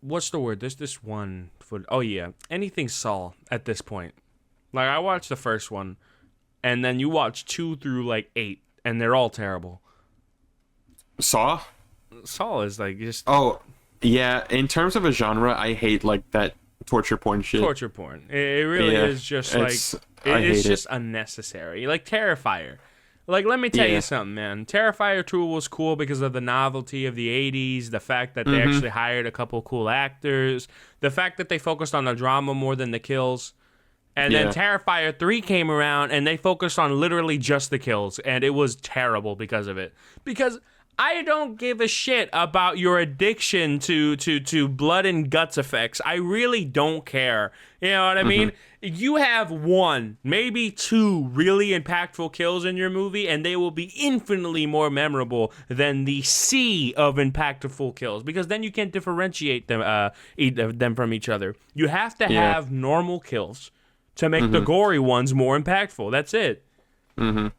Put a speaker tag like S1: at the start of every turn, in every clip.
S1: what's the word? There's this one for, oh yeah, anything Saw at this point. Like, I watched the first one, and then you watch 2 through, like, 8, and they're all terrible.
S2: Saw?
S1: Saw is, like, just...
S2: Oh, yeah. In terms of a genre, I hate, like, that torture porn shit.
S1: Torture porn. It really is just, like... It's just unnecessary. Like, Terrifier. Like, let me tell you something, man. Terrifier 2 was cool because of the novelty of the 80s, the fact that they actually hired a couple cool actors, the fact that they focused on the drama more than the kills. And then Terrifier 3 came around, and they focused on literally just the kills, and it was terrible because of it. Because I don't give a shit about your addiction to blood and guts effects. I really don't care. You know what I mean? You have 1, maybe 2 really impactful kills in your movie, and they will be infinitely more memorable than the sea of impactful kills, because then you can't differentiate them from each other. You have to have normal kills to make the gory ones more impactful. That's it. And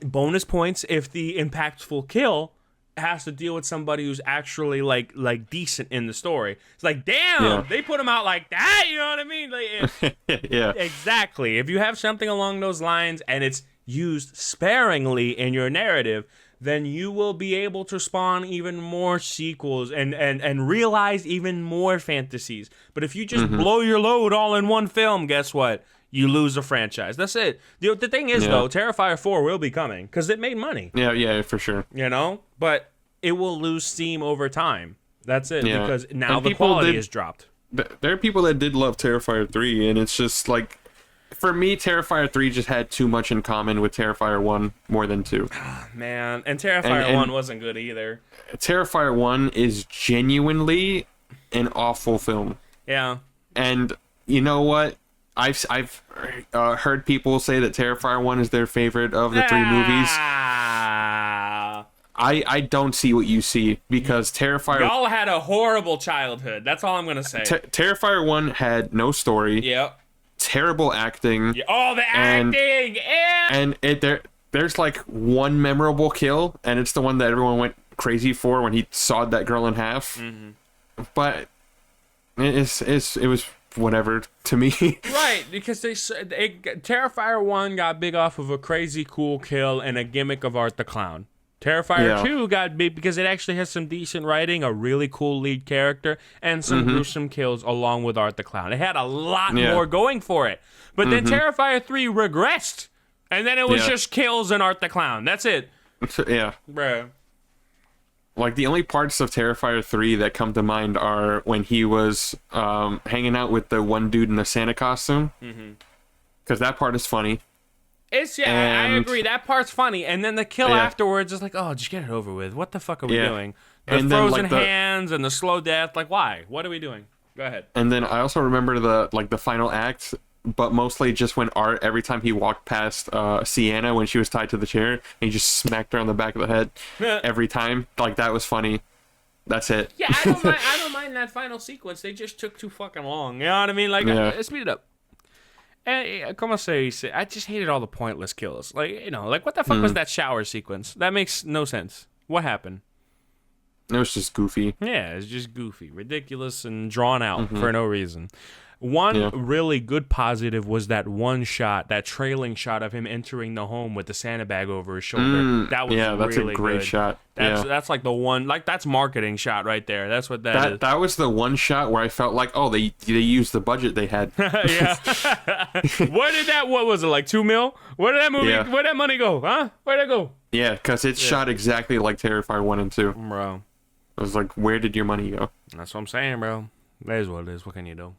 S1: bonus points if the impactful kill has to deal with somebody who's actually like decent in the story. It's like, damn, they put him out like that. You know what I mean? Like, exactly. If you have something along those lines and it's used sparingly in your narrative, then you will be able to spawn even more sequels and realize even more fantasies. But if you just blow your load all in one film, guess what? You lose a franchise. That's it. The thing is, though, Terrifier 4 will be coming because it made money.
S2: Yeah, for sure.
S1: You know? But it will lose steam over time. That's it, because now the quality is dropped.
S2: There are people that did love Terrifier 3, and it's just like, for me, Terrifier 3 just had too much in common with Terrifier 1 more than 2.
S1: Man, and Terrifier 1 wasn't good either.
S2: Terrifier 1 is genuinely an awful film.
S1: Yeah.
S2: And you know what? I've heard people say that Terrifier 1 is their favorite of the 3 movies. I don't see what you see, because Terrifier...
S1: Y'all had a horrible childhood. That's all I'm going to say.
S2: Terrifier 1 had no story.
S1: Yep.
S2: Terrible acting.
S1: Oh, the acting!
S2: And there's like one memorable kill, and it's the one that everyone went crazy for when he sawed that girl in half. But it was whatever to me.
S1: Right, because Terrifier 1 got big off of a crazy cool kill and a gimmick of Art the Clown. Terrifier 2 got big because it actually has some decent writing, a really cool lead character, and some gruesome kills along with Art the Clown. It had a lot more going for it. But then Terrifier 3 regressed, and then it was just kills and Art the Clown. That's it.
S2: Yeah.
S1: Bruh.
S2: Like, the only parts of Terrifier 3 that come to mind are when he was hanging out with the one dude in the Santa costume. Because that part is funny.
S1: I agree. That part's funny. And then the kill afterwards is like, oh, just get it over with. What the fuck are we doing? The and frozen then, like, hands and the slow death. Like, why? What are we doing? Go ahead.
S2: And then I also remember the final act, but mostly just when Art, every time he walked past Sienna when she was tied to the chair, and he just smacked her on the back of the head every time. Like, that was funny. That's it.
S1: Yeah, I don't mind that final sequence. They just took too fucking long. You know what I mean? Like, speed it up. And como se dice, I just hated all the pointless kills. Like, you know, like, what the fuck was that shower sequence? That makes no sense. What happened?
S2: It was just goofy.
S1: Yeah, it's just goofy, ridiculous, and drawn out for no reason. One really good positive was that one shot, that trailing shot of him entering the home with the Santa bag over his shoulder. That was
S2: that's
S1: really
S2: a great
S1: good.
S2: shot.
S1: That's like the one, like, that's marketing shot right there. That's what that is.
S2: That was the one shot where I felt like, oh, they used the budget they had.
S1: Yeah. What was it, like $2 million? Where'd that money go? Huh? Where'd it go?
S2: Yeah, because it's shot exactly like Terrifier 1 and 2.
S1: Bro.
S2: I was like, where did your money go?
S1: That's what I'm saying, bro. That is what it is. What can you do?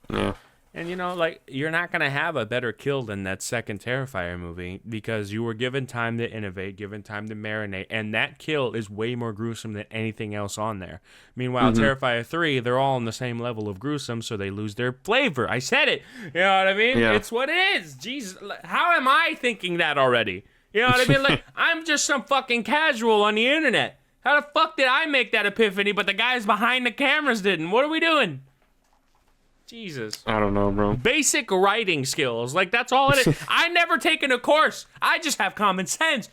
S2: Yeah.
S1: And, you know, like, you're not going to have a better kill than that second Terrifier movie because you were given time to innovate, given time to marinate, and that kill is way more gruesome than anything else on there. Meanwhile, Terrifier 3, they're all on the same level of gruesome, so they lose their flavor. I said it. You know what I mean?
S2: Yeah.
S1: It's what it is. Jesus, how am I thinking that already? You know what I mean? Like, I'm just some fucking casual on the internet. How the fuck did I make that epiphany, but the guys behind the cameras didn't? What are we doing? Jesus.
S2: I don't know, bro.
S1: Basic writing skills. Like, that's all it is. I never taken a course. I just have common sense.